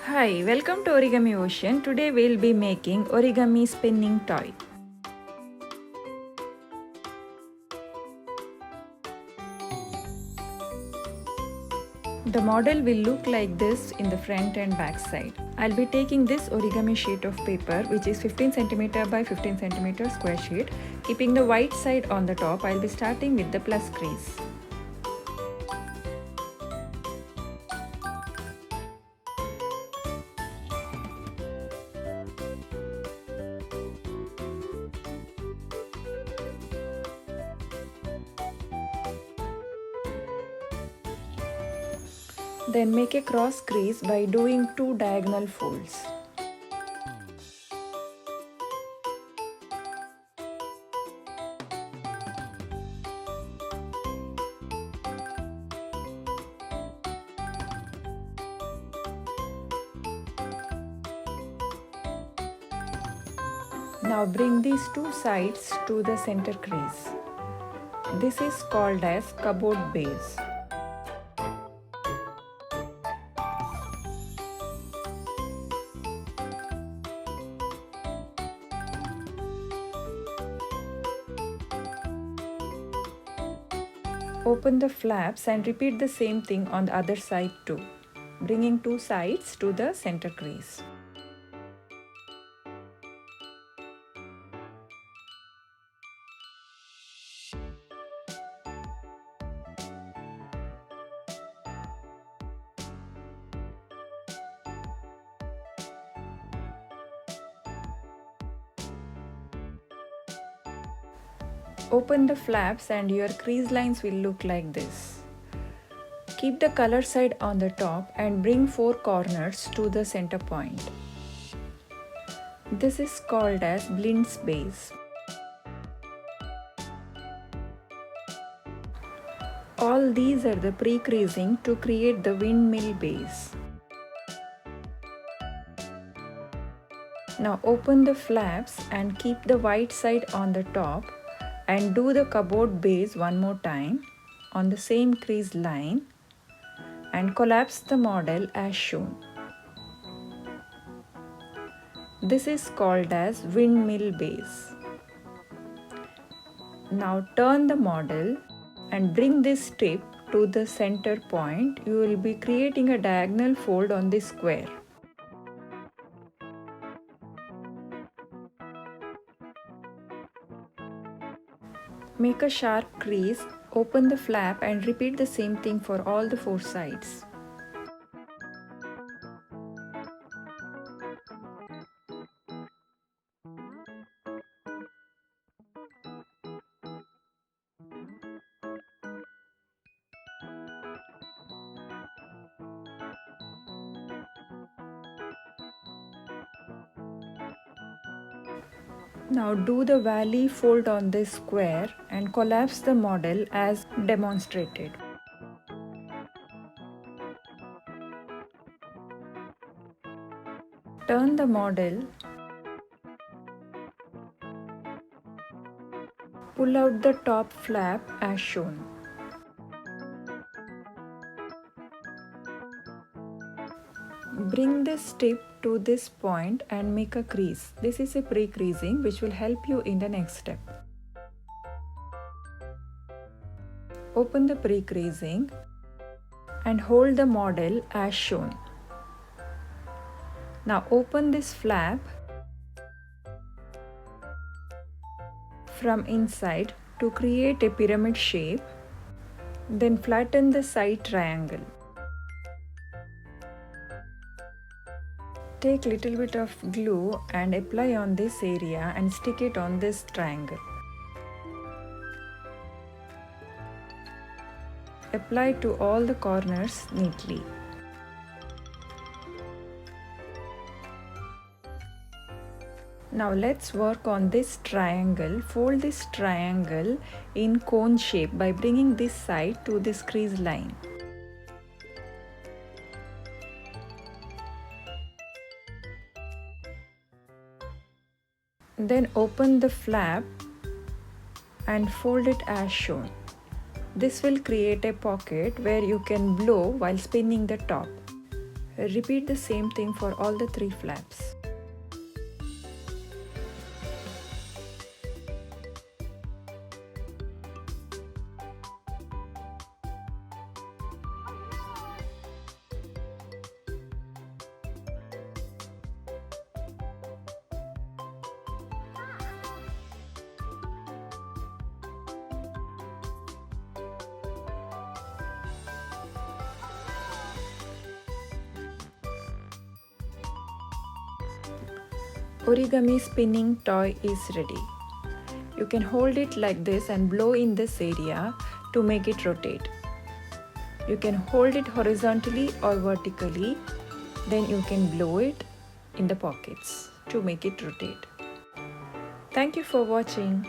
Hi, welcome to Origami Ocean. Today we'll be making origami spinning toy. The model will look like this in the front and back side. I'll be taking this origami sheet of paper which is 15 cm by 15 cm square sheet. Keeping the white side on the top, I'll be starting with the plus crease. Then make a cross crease by doing 2 diagonal folds. Now bring these two sides to the center crease. This is called as cupboard base. Open the flaps and repeat the same thing on the other side too, bringing two sides to the center crease. Open the flaps and your crease lines will look like this. Keep the color side on the top and bring 4 corners to the center point. This is called as Blind's base. All these are the pre-creasing to create the windmill base. Now open the flaps and keep the white side on the top and do the cupboard base one more time on the same crease line and collapse the model as shown. This is called as windmill base. Now turn the model and bring this tip to the center point. You will be creating a diagonal fold on this square. Make a sharp crease, open the flap and repeat the same thing for all the 4 sides. Now do the valley fold on this square and collapse the model as demonstrated. Turn the model, pull out the top flap as shown. Bring this tip to this point and make a crease. This is a pre-creasing which will help you in the next step. Open the pre-creasing and hold the model as shown. Now open this flap from inside to create a pyramid shape. Then flatten the side triangle. Take little bit of glue and apply on this area and stick it on this triangle. Apply to all the corners neatly. Now let's work on this triangle. Fold this triangle in cone shape by bringing this side to this crease line. Then open the flap and fold it as shown. This will create a pocket where you can blow while spinning the top. Repeat the same thing for all the 3 flaps. Origami spinning toy is ready. You can hold it like this and blow in this area to make it rotate. You can hold it horizontally or vertically, then you can blow it in the pockets to make it rotate. Thank you for watching.